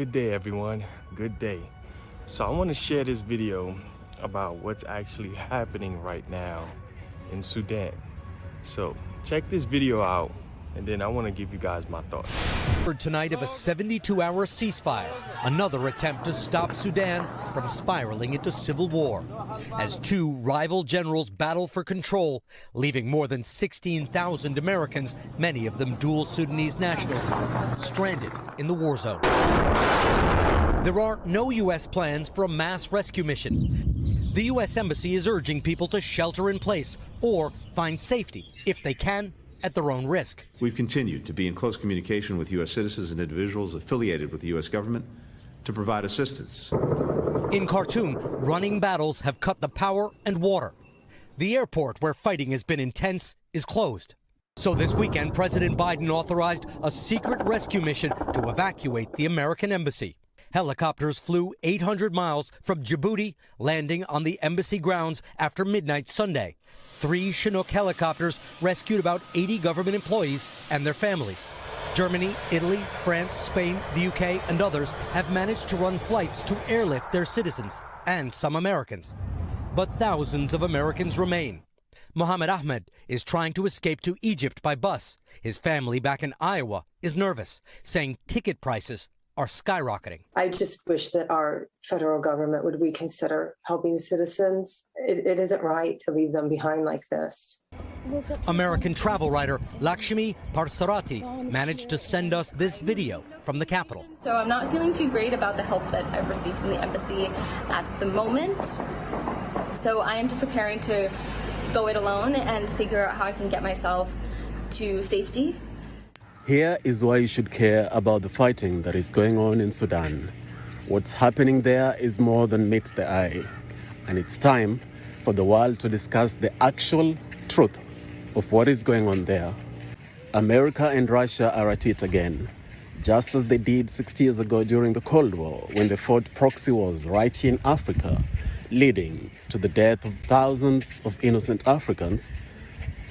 Good day, everyone. Good day. So I want to share this video about what's actually happening right now in Sudan. So check this video out, and then I want to give you guys my thoughts. Tonight of a 72-hour ceasefire, another attempt to stop Sudan from spiraling into civil war, as two rival generals battle for control, leaving more than 16,000 Americans, many of them dual Sudanese nationals, stranded in the war zone. There are no U.S. plans for a mass rescue mission. The U.S. Embassy is urging people to shelter in place or find safety, if they can, at their own risk. We've continued to be in close communication with U.S. citizens and individuals affiliated with the U.S. government to provide assistance. In Khartoum, running battles have cut the power and water. The airport, where fighting has been intense, is closed. So this weekend, President Biden authorized a secret rescue mission to evacuate the American embassy. Helicopters flew 800 miles from Djibouti, landing on the embassy grounds after midnight Sunday. 3 Chinook helicopters rescued about 80 government employees and their families. Germany, Italy, France, Spain, the UK, and others have managed to run flights to airlift their citizens and some Americans. But thousands of Americans remain. Mohammed Ahmed is trying to escape to Egypt by bus. His family back in Iowa is nervous, saying ticket prices are skyrocketing. I just wish that our federal government would reconsider helping citizens. It isn't right to leave them behind like this. American travel writer Lakshmi Parsarati managed to send us this video from the capital. So I'm not feeling too great about the help that I've received from the embassy at the moment. So I am just preparing to go it alone and figure out how I can get myself to safety. Here is why you should care about the fighting that is going on in Sudan. What's happening there is more than meets the eye. And it's time for the world to discuss the actual truth of what is going on there. America and Russia are at it again, just as they did 60 years ago during the Cold War, when they fought proxy wars right here in Africa, leading to the death of thousands of innocent Africans.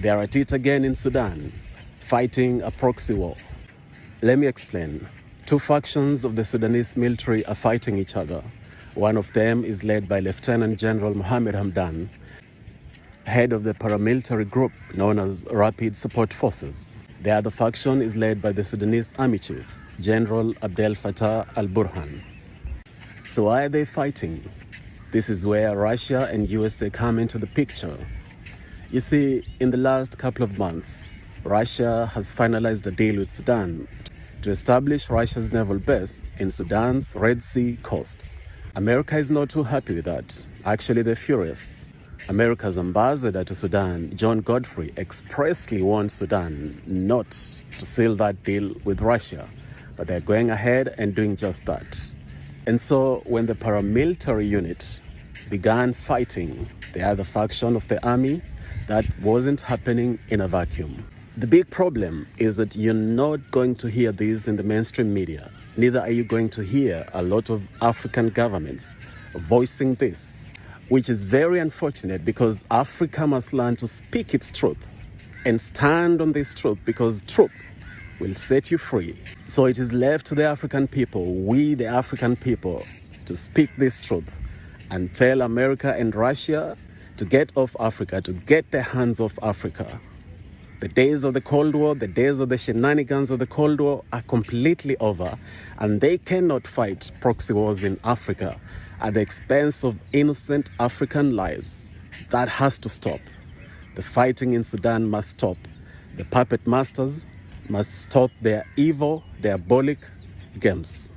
They are at it again in Sudan, fighting a proxy war. Let me explain. 2 factions of the Sudanese military are fighting each other. One of them is led by Lieutenant General Mohammed Hamdan, head of the paramilitary group known as Rapid Support Forces. The other faction is led by the Sudanese Army Chief, General Abdel Fattah al-Burhan. So why are they fighting? This is where Russia and USA come into the picture. You see, in the last couple of months, Russia has finalized a deal with Sudan to establish Russia's naval base in Sudan's Red Sea coast. America is not too happy with that. Actually, they're furious. America's ambassador to Sudan, John Godfrey, expressly warned Sudan not to seal that deal with Russia, but they're going ahead and doing just that. And so when the paramilitary unit began fighting the other faction of the army, that wasn't happening in a vacuum. The big problem is that you're not going to hear this in the mainstream media. Neither are you going to hear a lot of African governments voicing this, which is very unfortunate, because Africa must learn to speak its truth and stand on this truth, because truth will set you free. So it is left to the African people, we the African people, to speak this truth and tell America and Russia to get off Africa, to get their hands off Africa. The days of the Cold War, the days of the shenanigans of the Cold War are completely over, and they cannot fight proxy wars in Africa at the expense of innocent African lives. That has to stop. The fighting in Sudan must stop. The puppet masters must stop their evil, diabolic games.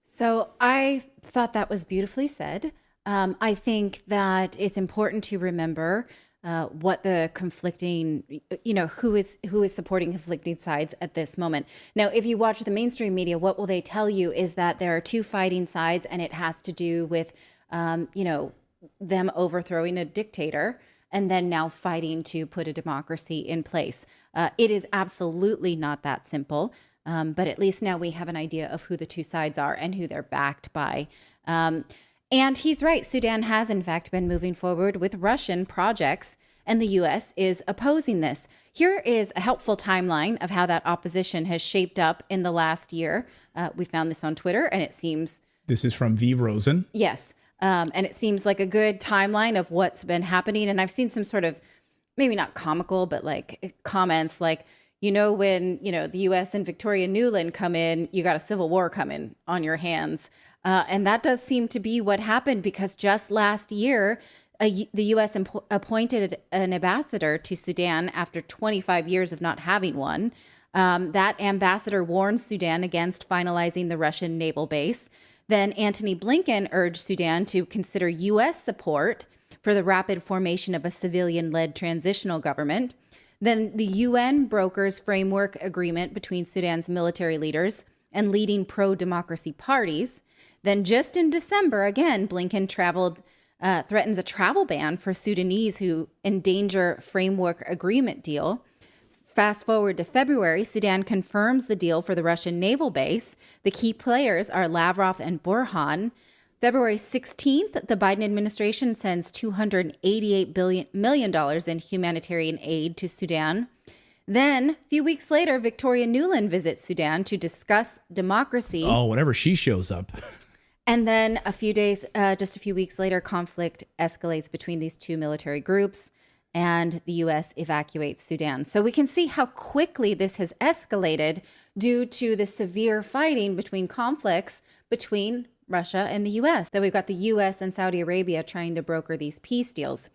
So I thought that was beautifully said. I think that it's important to remember what the conflicting, who is supporting conflicting sides at this moment. Now, if you watch the mainstream media, what will they tell you is that there are 2 fighting sides, and it has to do with, them overthrowing a dictator and then now fighting to put a democracy in place. It is absolutely not that simple, but at least now we have an idea of who the 2 sides are and who they're backed by. And he's right. Sudan has, in fact, been moving forward with Russian projects, and the U.S. is opposing this. here is a helpful timeline of how that opposition has shaped up in the last year. We found this on Twitter, and it seems... This is from V. Rosen. Yes. And it seems like a good timeline of what's been happening. And I've seen some sort of, maybe not comical, but like comments like, when, the U.S. and Victoria Nuland come in, you got a civil war coming on your hands. And that does seem to be what happened, because just last year, the U.S. appointed an ambassador to Sudan after 25 years of not having one. That ambassador warned Sudan against finalizing the Russian naval base. Then Antony Blinken urged Sudan to consider U.S. support for the rapid formation of a civilian-led transitional government. Then the UN brokers framework agreement between Sudan's military leaders and leading pro-democracy parties. Then just in December, again, Blinken threatens a travel ban for Sudanese who endanger framework agreement deal. Fast forward to February, Sudan confirms the deal for the Russian naval base. The key players are Lavrov and Burhan. February 16th, the Biden administration sends $288 million in humanitarian aid to Sudan. Then, a few weeks later, Victoria Nuland visits Sudan to discuss democracy. Oh, whenever she shows up. And then just a few weeks later, conflict escalates between these two military groups, and the U.S. evacuates Sudan. So we can see how quickly this has escalated due to the severe fighting between conflicts between Russia and the U.S. Then we've got the U.S. and Saudi Arabia trying to broker these peace deals.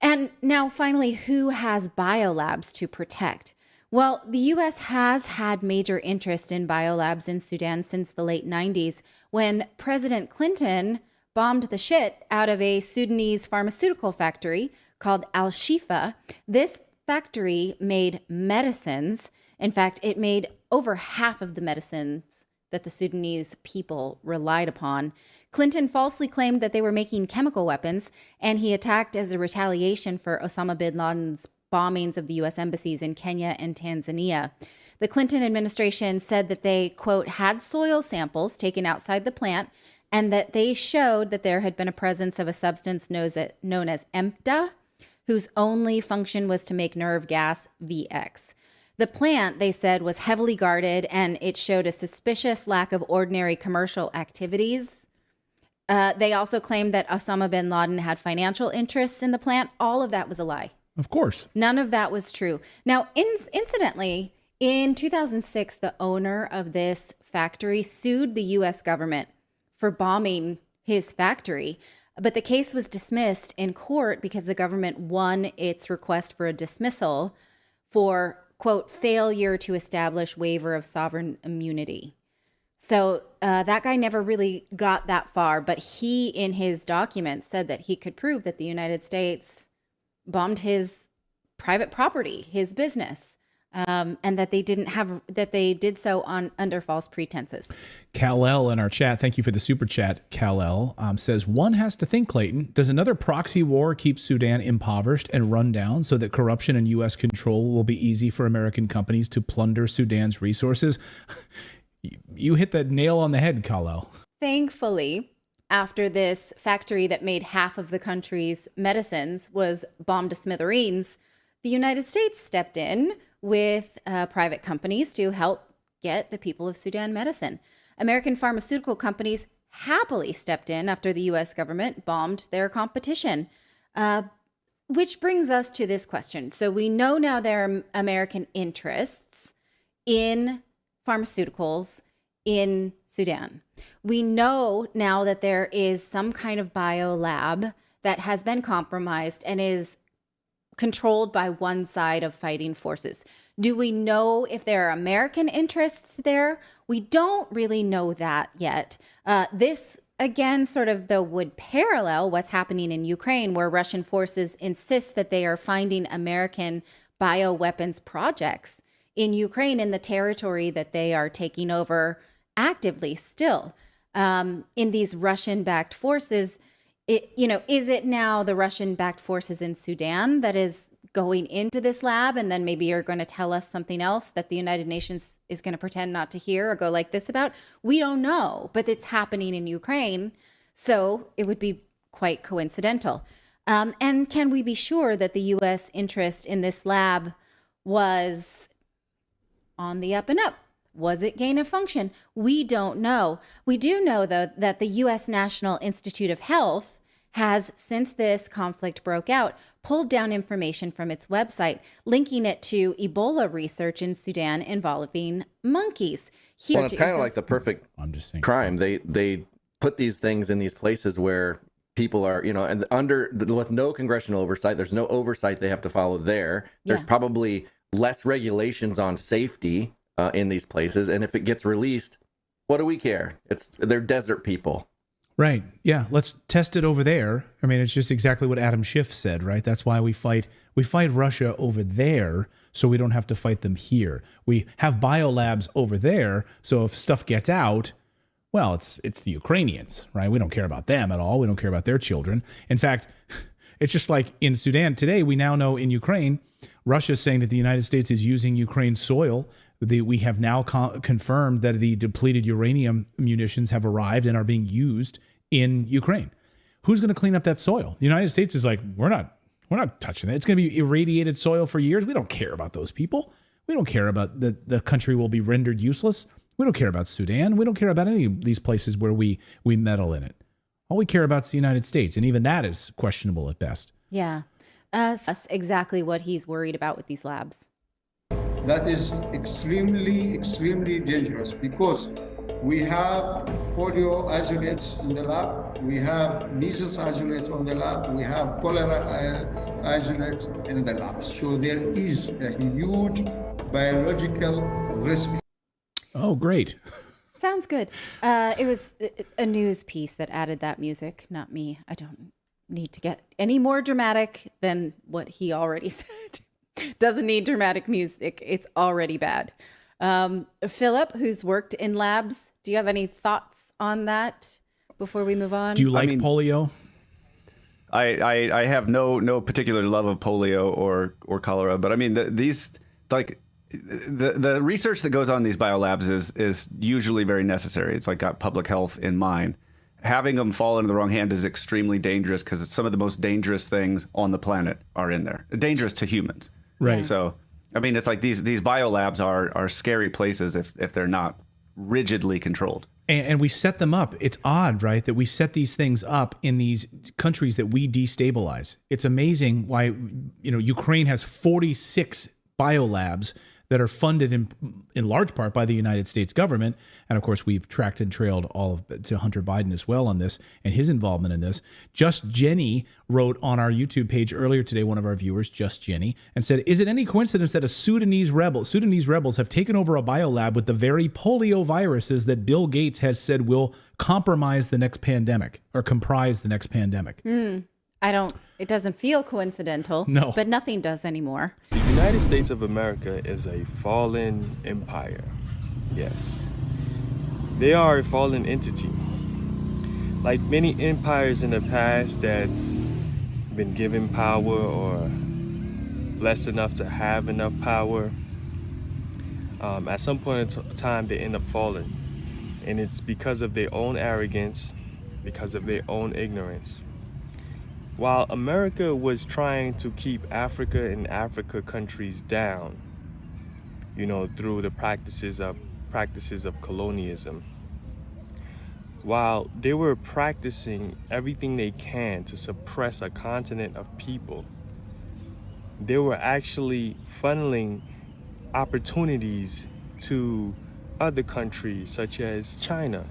And now finally, who has biolabs to protect? Well, the U.S. has had major interest in biolabs in Sudan since the late 90s, when President Clinton bombed the shit out of a Sudanese pharmaceutical factory called Al-Shifa. This factory made medicines. In fact, it made over half of the medicines that the Sudanese people relied upon. Clinton falsely claimed that they were making chemical weapons, and he attacked as a retaliation for Osama bin Laden's bombings of the U.S. embassies in Kenya and Tanzania. The Clinton administration said that they, quote, had soil samples taken outside the plant, and that they showed that there had been a presence of a substance known as EMPTA, whose only function was to make nerve gas VX. The plant, they said, was heavily guarded, and it showed a suspicious lack of ordinary commercial activities. They also claimed that Osama bin Laden had financial interests in the plant. All of that was a lie. Of course. None of that was true. Now, incidentally, in 2006, the owner of this factory sued the U.S. government for bombing his factory. But the case was dismissed in court because the government won its request for a dismissal for, quote, failure to establish waiver of sovereign immunity. So that guy never really got that far, but he, in his documents, said that he could prove that the United States bombed his private property, his business, and that they did so under false pretenses. Kal-El in our chat, thank you for the super chat, Kal-El, says, one has to think, Clayton, does another proxy war keep Sudan impoverished and run down so that corruption and U.S. control will be easy for American companies to plunder Sudan's resources? You hit the nail on the head, Kal-El. Thankfully, after this factory that made half of the country's medicines was bombed to smithereens, the United States stepped in with private companies to help get the people of Sudan medicine. American pharmaceutical companies happily stepped in after the U.S. government bombed their competition, which brings us to this question. So we know now there are American interests in pharmaceuticals in Sudan. We know now that there is some kind of biolab that has been compromised and is controlled by one side of fighting forces. Do we know if there are American interests there? We don't really know that yet. This, again, sort of though would parallel what's happening in Ukraine, where Russian forces insist that they are finding American bioweapons projects in Ukraine, in the territory that they are taking over actively still. In these Russian-backed forces, is it now the Russian-backed forces in Sudan that is going into this lab, and then maybe you're going to tell us something else that the United Nations is going to pretend not to hear or go like this about? We don't know, but it's happening in Ukraine, so it would be quite coincidental. And can we be sure that the U.S. interest in this lab was on the up and up? Was it gain of function? We don't know. We do know, though, that the U.S. National Institute of Health has, since this conflict broke out, pulled down information from its website, linking it to Ebola research in Sudan involving monkeys. Well, it's kind of like the perfect I'm just saying. crime. They put these things in these places where people are, and with no congressional oversight, there's no oversight they have to follow there. There's probably less regulations on safety in these places. And if it gets released, what do we care? They're desert people. Right. Yeah. Let's test it over there. I mean, it's just exactly what Adam Schiff said, right? That's why we fight Russia over there, so we don't have to fight them here. We have biolabs over there, so if stuff gets out, well, it's the Ukrainians, right? We don't care about them at all. We don't care about their children. In fact, it's just like in Sudan today, we now know in Ukraine, Russia is saying that the United States is using Ukraine's soil. We have now confirmed that the depleted uranium munitions have arrived and are being used in Ukraine. Who's going to clean up that soil? The United States is like, we're not touching that. It's going to be irradiated soil for years. We don't care about those people. We don't care about the country will be rendered useless. We don't care about Sudan. We don't care about any of these places where we meddle in it. All we care about is the United States, and even that is questionable at best. Yeah. That's exactly what he's worried about with these labs. That is extremely, extremely dangerous because we have polio isolates in the lab, we have measles isolates on the lab, we have cholera isolates in the lab. So there is a huge biological risk. Oh, great. Sounds good. It was a news piece that added that music, not me. I don't need to get any more dramatic than what he already said. Doesn't need dramatic music. It's already bad. Philip, who's worked in labs, do you have any thoughts on that before we move on? Do you like polio? I have no particular love of polio or cholera, but I mean the research that goes on in these biolabs is usually very necessary. It's like got public health in mind. Having them fall into the wrong hand is extremely dangerous because some of the most dangerous things on the planet are in there. Dangerous to humans. Right. So, I mean, it's like these biolabs are scary places if they're not rigidly controlled. And we set them up. It's odd, right, that we set these things up in these countries that we destabilize. It's amazing why, Ukraine has 46 biolabs that are funded in large part by the United States government. And of course, we've tracked and trailed to Hunter Biden as well on this and his involvement in this. Just Jenny wrote on our YouTube page earlier today, one of our viewers, Just Jenny, and said, is it any coincidence that Sudanese rebels have taken over a biolab with the very polio viruses that Bill Gates has said will compromise the next pandemic or comprise the next pandemic? It doesn't feel coincidental. No. But nothing does anymore. The United States of America is a fallen empire. Yes. They are a fallen entity. Like many empires in the past that's been given power or blessed enough to have enough power, at some point in time they end up falling. And it's because of their own arrogance, because of their own ignorance. While America was trying to keep Africa and Africa countries down, through the practices of colonialism, while they were practicing everything they can to suppress a continent of people, they were actually funneling opportunities to other countries such as China.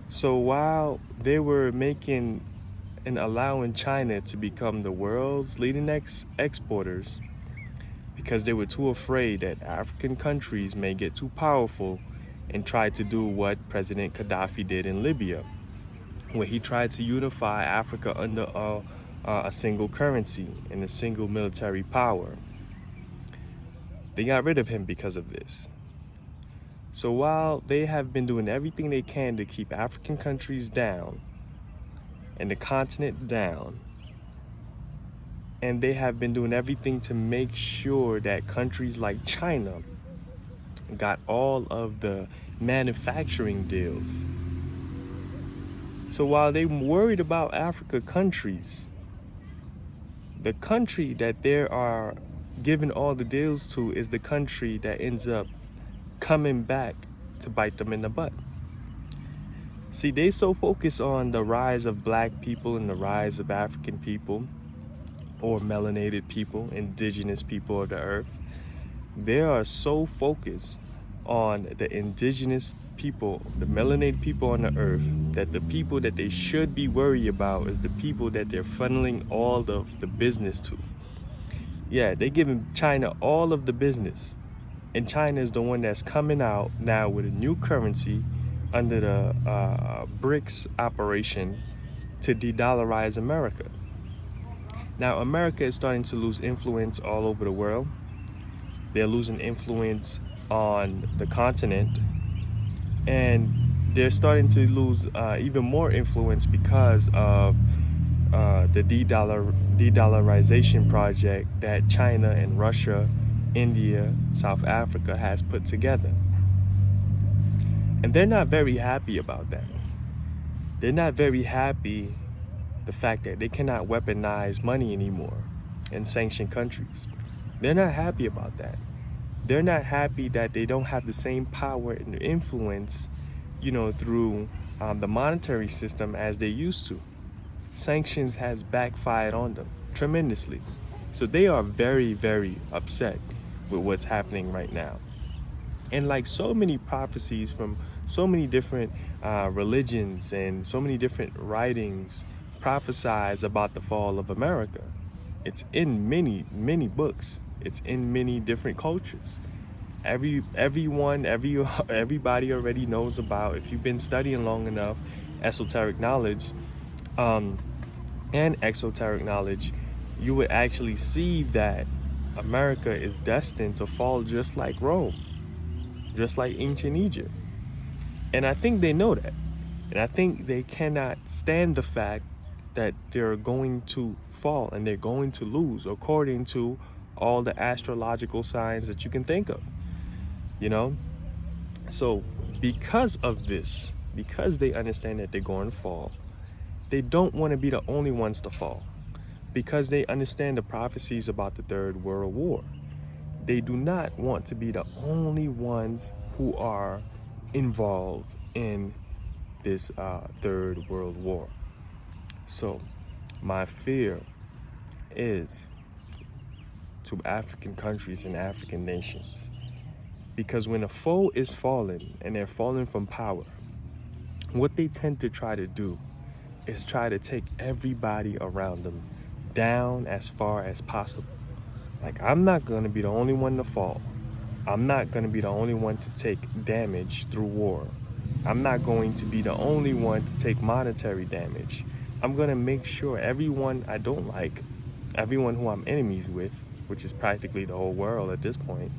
So while they were making and allowing China to become the world's leading exporters, because they were too afraid that African countries may get too powerful and try to do what President Gaddafi did in Libya, where he tried to unify Africa under a single currency and a single military power. They got rid of him because of this. So while they have been doing everything they can to keep African countries down and the continent down, and they have been doing everything to make sure that countries like China got all of the manufacturing deals. So while they worried about Africa countries, the country that they are giving all the deals to is the country that ends up coming back to bite them in the butt. See, they so focused on the rise of black people and the rise of African people, or melanated people, indigenous people of the earth. They are so focused on the indigenous people, the melanated people on the earth, that the people that they should be worried about is the people that they're funneling all of the business to. Yeah, they're giving China all of the business. And China is the one that's coming out now with a new currency under the BRICS operation to de-dollarize America. Now, America is starting to lose influence all over the world. They're losing influence on the continent. And they're starting to lose even more influence because of the de-dollarization project that China and Russia, India, South Africa has put together. And they're not very happy about that. They're not very happy the fact that they cannot weaponize money anymore in sanctioned countries. They're not happy about that. They're not happy that they don't have the same power and influence, through the monetary system as they used to. Sanctions has backfired on them tremendously. So they are very, very upset with what's happening right now. And like so many prophecies from so many different religions and so many different writings prophesize about the fall of America. It's in many, many books. It's in many different cultures. Everybody already knows about, if you've been studying long enough, esoteric knowledge and exoteric knowledge, you would actually see that America is destined to fall just like Rome, just like ancient Egypt. And I think they know that. And I think they cannot stand the fact that they're going to fall and they're going to lose according to all the astrological signs that you can think of, So because of this, because they understand that they're going to fall, they don't want to be the only ones to fall. Because they understand the prophecies about the Third World War. They do not want to be the only ones who are involved in this Third World War. So my fear is to African countries and African nations. Because when a foe is falling and they're falling from power, what they tend to try to do is try to take everybody around them down as far as possible. Like, I'm not going to be the only one to fall. I'm not going to be the only one to take damage through war. I'm not going to be the only one to take monetary damage. I'm going to make sure everyone I don't like, everyone who I'm enemies with, which is practically the whole world at this point,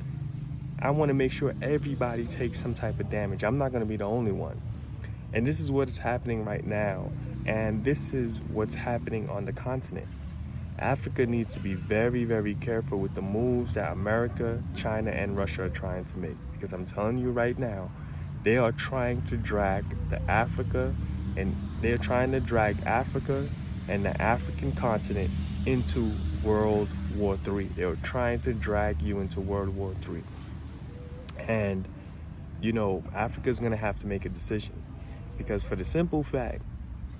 I want to make sure everybody takes some type of damage. I'm not going to be the only one. And this is what is happening right now. And this is what's happening on the continent. Africa needs to be very, very careful with the moves that America, China, and Russia are trying to make. Because I'm telling you right now, they are trying to drag Africa and the African continent into World War III. They are trying to drag you into World War III. And, Africa's going to have to make a decision. Because for the simple fact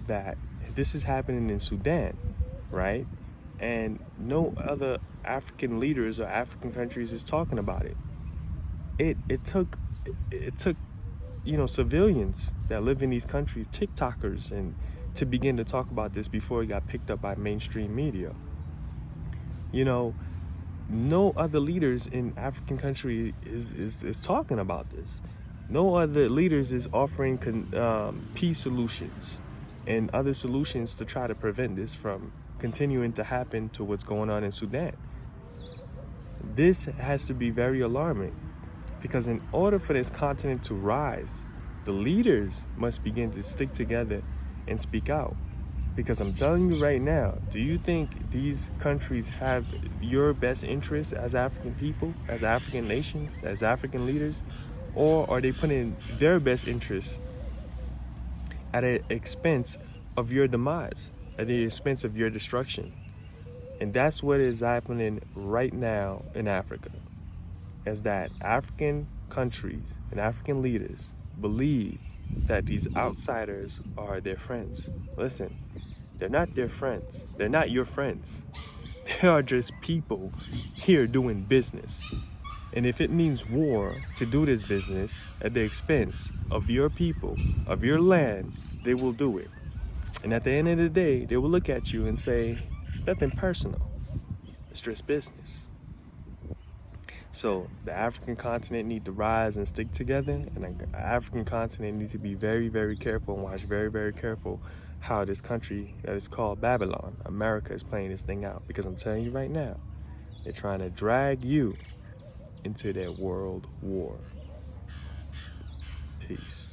that this is happening in Sudan, right? And no other African leaders or African countries is talking about it. It took civilians that live in these countries, TikTokers, and to begin to talk about this before it got picked up by mainstream media. No other leaders in African country is talking about this. No other leaders is offering peace solutions and other solutions to try to prevent this from continuing to happen to what's going on in Sudan. This has to be very alarming, because in order for this continent to rise, the leaders must begin to stick together and speak out. Because I'm telling you right now, do you think these countries have your best interests as African people, as African nations, as African leaders? Or are they putting their best interests at the expense of your demise, at the expense of your destruction? And that's what is happening right now in Africa, is that African countries and African leaders believe that these outsiders are their friends. Listen, they're not their friends. They're not your friends. They are just people here doing business. And if it means war to do this business at the expense of your people, of your land, they will do it. And at the end of the day, they will look at you and say, it's nothing personal. It's just business. So the African continent need to rise and stick together, and the African continent needs to be very, very careful and watch very, very careful how this country that is called Babylon, America, is playing this thing out. Because I'm telling you right now, they're trying to drag you into their world war. Peace.